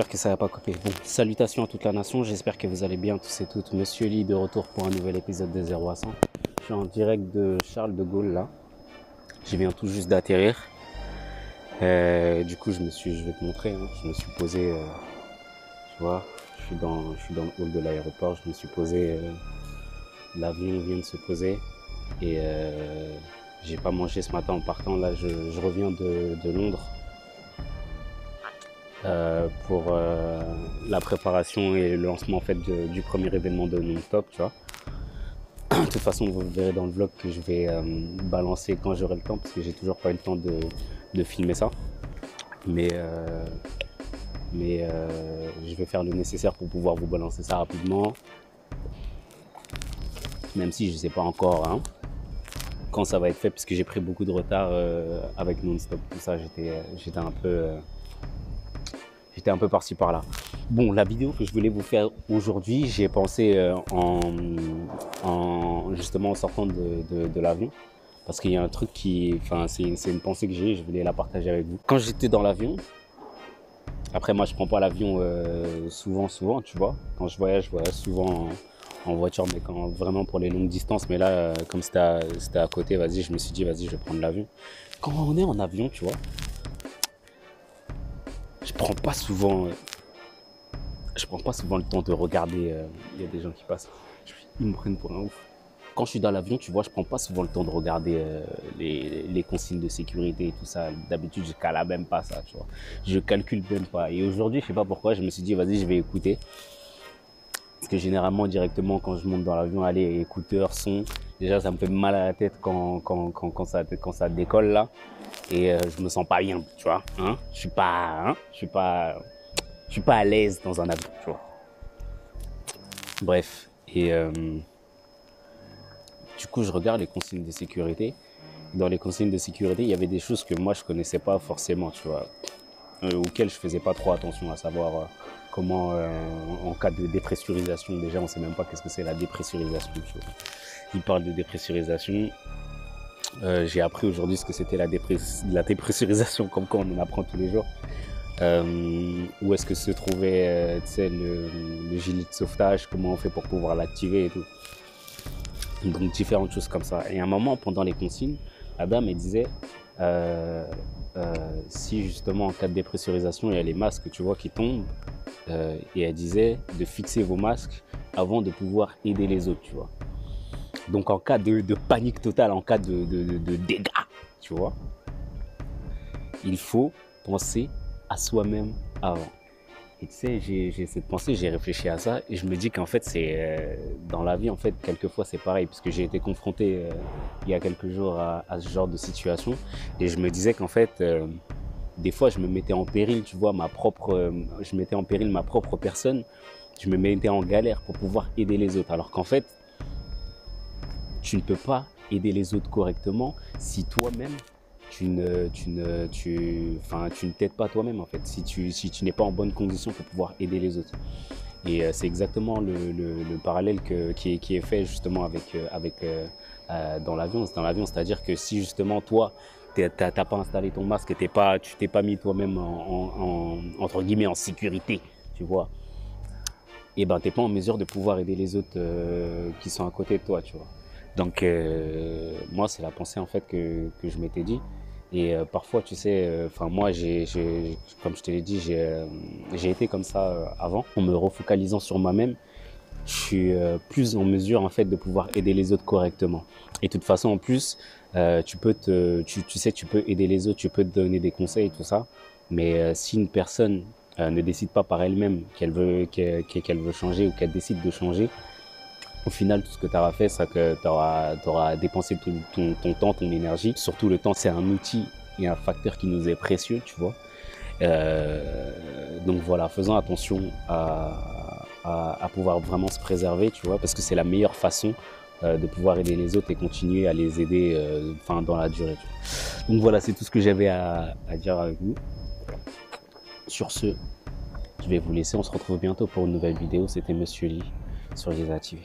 j'espère que ça va pas couper. Bon, salutations à toute la nation, j'espère que vous allez bien tous et toutes. Monsieur Lee de retour pour un nouvel épisode de 0 à 100. Je suis en direct de Charles de Gaulle là. Je viens tout juste d'atterrir. Du coup, je vais te montrer, hein. Je me suis posé, tu vois, je suis dans le hall de l'aéroport, je me suis posé, l'avion vient de se poser et j'ai pas mangé ce matin en partant. Là, je reviens de Londres. Pour la préparation et le lancement en fait du premier événement de Non-Stop, tu vois. De toute façon, vous verrez dans le vlog que je vais balancer quand j'aurai le temps, parce que j'ai toujours pas eu le temps de filmer ça. Mais je vais faire le nécessaire pour pouvoir vous balancer ça rapidement, même si je sais pas encore hein, quand ça va être fait, parce que j'ai pris beaucoup de retard avec Non-Stop, tout ça. J'étais un peu par-ci par-là. Bon, la vidéo que je voulais vous faire aujourd'hui, j'ai pensé justement en sortant de l'avion, parce qu'il y a un truc c'est une pensée que j'ai, je voulais la partager avec vous. Quand j'étais dans l'avion, après moi je prends pas l'avion souvent, tu vois. Quand je voyage souvent en voiture, mais quand vraiment pour les longues distances. Mais là, comme c'était à côté, vas-y, je me suis dit, vas-y, je vais prendre l'avion. Quand on est en avion, tu vois, je prends pas souvent le temps de regarder. Il y a des gens qui passent, ils me prennent pour un ouf. Quand je suis dans l'avion, tu vois, je prends pas souvent le temps de regarder les consignes de sécurité et tout ça. D'habitude, je cale même pas ça, tu vois. Je calcule même pas. Et aujourd'hui, je sais pas pourquoi, je me suis dit, vas-y, je vais écouter. Parce que généralement, directement, quand je monte dans l'avion, allez, écouteurs, son, déjà, ça me fait mal à la tête quand ça décolle là. Et je me sens pas bien, tu vois. Hein, je suis pas à l'aise dans un avion, tu vois. Bref, et du coup, je regarde les consignes de sécurité. Dans les consignes de sécurité, il y avait des choses que moi, je connaissais pas forcément, tu vois, auxquelles je faisais pas trop attention, à savoir comment, en cas de dépressurisation, déjà, on sait même pas qu'est-ce que c'est la dépressurisation, tu vois. Il parle de dépressurisation. J'ai appris aujourd'hui ce que c'était la dépressurisation, comme quoi on en apprend tous les jours. Où est-ce que se trouvait le gilet de sauvetage, comment on fait pour pouvoir l'activer et tout. Donc différentes choses comme ça. Et à un moment, pendant les consignes, la dame elle disait si justement en cas de dépressurisation, il y a les masques, tu vois, qui tombent, et elle disait de fixer vos masques avant de pouvoir aider les autres, tu vois. Donc en cas de panique totale, en cas de dégâts, tu vois, il faut penser à soi-même avant. Et tu sais, j'ai cette pensée, j'ai réfléchi à ça et je me dis qu'en fait, c'est dans la vie, en fait, quelquefois c'est pareil, parce que j'ai été confronté il y a quelques jours à ce genre de situation et je me disais qu'en fait, des fois, je me mettais en péril, tu vois, je mettais en péril ma propre personne, je me mettais en galère pour pouvoir aider les autres, alors qu'en fait, tu ne peux pas aider les autres correctement si toi-même, tu ne t'aides pas toi-même en fait, si tu n'es pas en bonne condition pour pouvoir aider les autres. Et c'est exactement le parallèle qui est fait justement dans l'avion. C'est-à-dire que si justement toi, t'as pas installé ton masque, tu t'es pas mis toi-même entre guillemets en sécurité, tu vois, et ben t'es pas en mesure de pouvoir aider les autres qui sont à côté de toi, tu vois. Donc moi c'est la pensée en fait que je m'étais dit. Et parfois tu sais, moi comme je te l'ai dit, j'ai été comme ça avant. En me refocalisant sur moi-même, je suis plus en mesure en fait de pouvoir aider les autres correctement. Et de toute façon en plus, tu peux aider les autres, tu peux te donner des conseils et tout ça. Mais si une personne ne décide pas par elle-même qu'elle veut changer ou qu'elle décide de changer, au final, tout ce que tu auras fait, c'est que tu auras dépensé ton temps, ton énergie. Surtout le temps, c'est un outil et un facteur qui nous est précieux, tu vois. Donc voilà, faisons attention à pouvoir vraiment se préserver, tu vois, parce que c'est la meilleure façon de pouvoir aider les autres et continuer à les aider dans la durée. Tu vois. Donc voilà, c'est tout ce que j'avais à dire avec vous. Sur ce, je vais vous laisser. On se retrouve bientôt pour une nouvelle vidéo. C'était Monsieur Lee sur Giza TV.